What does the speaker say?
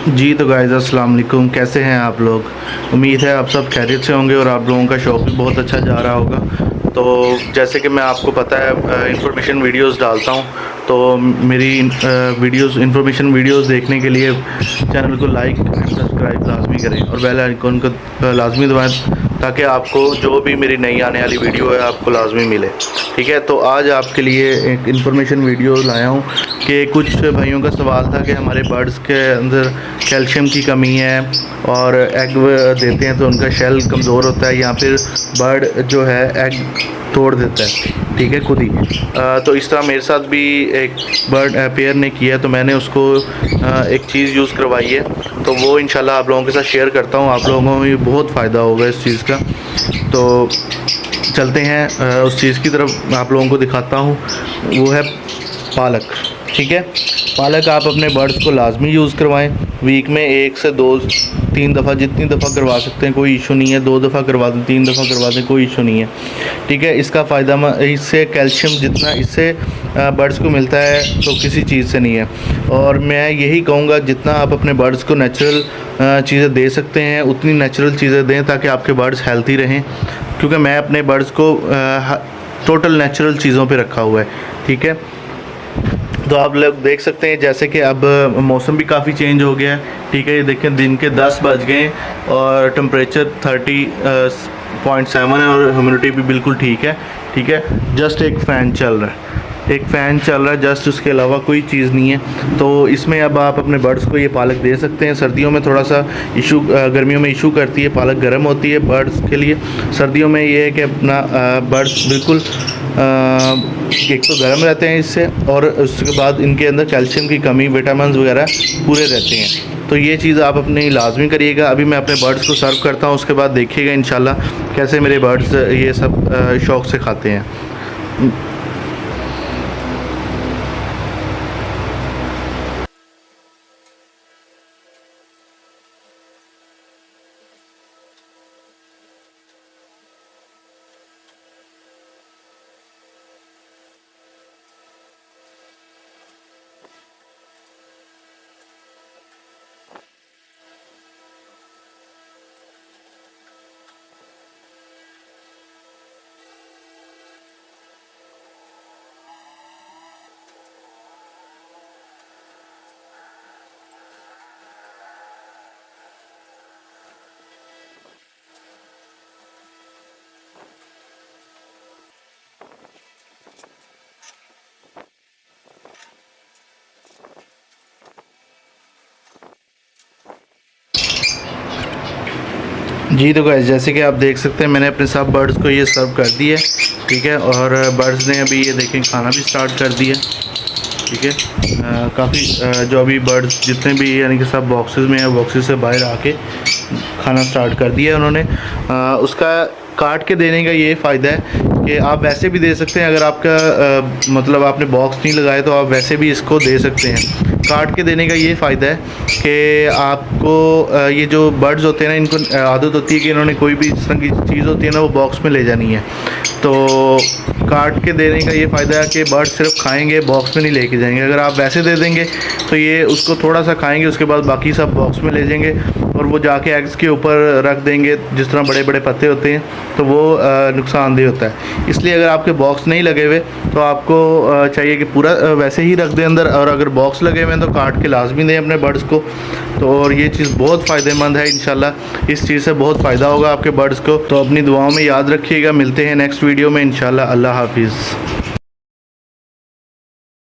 जी तो गाइस अस्सलाम वालेकुम, कैसे हैं आप लोग। उम्मीद है आप सब खैरियत से होंगे और आप लोगों का शौक़ भी बहुत अच्छा जा रहा होगा। तो जैसे कि मैं आपको पता है इंफॉर्मेशन वीडियोस डालता हूं, तो मेरी इंफॉर्मेशन वीडियोस देखने के लिए चैनल को लाइक एंड सब्सक्राइब लाजमी करें और बेल आइकन को लाजमी दबाएं ताकि आपको जो भी मेरी नई आने वाली वीडियो है आपको लाजमी मिले। ठीक है, तो आज आपके लिए एक इन्फॉर्मेशन वीडियो लाया हूँ कि कुछ भाइयों का सवाल था कि हमारे बर्ड्स के अंदर कैल्शियम की कमी है और एग देते हैं तो उनका शेल कमज़ोर होता है या फिर बर्ड जो है एग तोड़ देता है, ठीक है, खुद ही। तो इस तरह मेरे साथ भी एक बर्ड पेयर ने किया, तो मैंने उसको एक चीज़ यूज़ करवाई है, तो वो इंशाल्लाह आप लोगों के साथ शेयर करता हूँ। आप लोगों को भी बहुत फ़ायदा होगा इस चीज़ का। तो चलते हैं उस चीज़ की तरफ, आप लोगों को दिखाता हूँ। वो है पालक। ठीक है, पालक आप अपने बर्ड्स को लाजमी यूज़ करवाएं। वीक में 1 से 2-3 दफ़ा, जितनी दफ़ा करवा सकते हैं कोई इशू नहीं है। 2 दफ़ा करवा दें, 3 दफ़ा करवा दें, कोई इशू नहीं है। ठीक है, इसका फ़ायदा इससे कैल्शियम जितना इससे बर्ड्स को मिलता है तो किसी चीज़ से नहीं है। और मैं यही कहूँगा जितना आप अपने बर्ड्स को नेचुरल चीज़ें दे सकते हैं उतनी नेचुरल चीज़ें दें ताकि आपके बर्ड्स हेल्थी रहें, क्योंकि मैं अपने बर्ड्स को टोटल नेचुरल चीज़ों पे रखा हुआ है। ठीक है, तो आप लोग देख सकते हैं जैसे कि अब मौसम भी काफ़ी चेंज हो गया है। ठीक है, ये देखें दिन के 10 बज गए और टेम्परेचर 30.7 है और ह्यूमिडिटी भी बिल्कुल ठीक है। ठीक है, जस्ट एक फ़ैन चल रहा है, जस्ट, उसके अलावा कोई चीज़ नहीं है। तो इसमें अब आप अपने बर्ड्स को ये पालक दे सकते हैं। सर्दियों में थोड़ा सा इशू, गर्मियों में इशू करती है, पालक गर्म होती है बर्ड्स के लिए। सर्दियों में ये है कि अपना बर्ड्स बिल्कुल एक तो गर्म रहते हैं इससे, और उसके बाद इनके अंदर कैल्शियम की कमी, विटामिन वगैरह पूरे रहते हैं। तो ये चीज़ आप अपनी लाजमी करिएगा। अभी मैं अपने बर्ड्स को सर्व करता हूँ, उसके बाद देखिएगा इंशाल्लाह कैसे मेरे बर्ड्स ये सब शौक़ से खाते हैं। जी तो गाइस जैसे कि आप देख सकते हैं मैंने अपने सब बर्ड्स को ये सर्व कर दिया है। ठीक है, और बर्ड्स ने अभी ये देखें खाना भी स्टार्ट कर दिया। ठीक है, काफ़ी जो अभी बर्ड्स जितने भी यानी कि सब बॉक्सेस में है, बॉक्सेस से बाहर आके खाना स्टार्ट कर दिया है उन्होंने। उसका काट के देने का ये फ़ायदा है कि आप वैसे भी दे सकते हैं। अगर आपका मतलब आपने बॉक्स नहीं लगाए तो आप वैसे भी इसको दे सकते हैं। काट के देने का ये फ़ायदा है कि आपको ये जो बर्ड्स होते हैं ना, इनको आदत होती है कि इन्होंने कोई भी इस तरह की चीज़ होती है ना वो बॉक्स में ले जानी है। तो काट के देने का ये फ़ायदा है कि बर्ड सिर्फ खाएंगे, बॉक्स में नहीं लेके जाएंगे। अगर आप वैसे दे देंगे तो ये उसको थोड़ा सा खाएंगे, उसके बाद बाकी सब बॉक्स में ले जाएंगे और वो जाके एग्स के ऊपर रख देंगे। जिस तरह बड़े बड़े पत्ते होते हैं तो वो नुकसानदेह होता है। इसलिए अगर आपके बॉक्स नहीं लगे हुए तो आपको चाहिए कि पूरा वैसे ही रख दें अंदर, और अगर बॉक्स लगे हुए हैं तो काट के लाजमी दें अपने बर्ड्स को। तो और ये चीज़ बहुत फ़ायदेमंद है, इंशाल्लाह इस चीज़ से बहुत फ़ायदा होगा आपके बर्ड्स को। तो अपनी दुआओं में याद रखिएगा। मिलते हैं नेक्स्ट वीडियो में इंशाल्लाह। अल्लाह हाफिज़।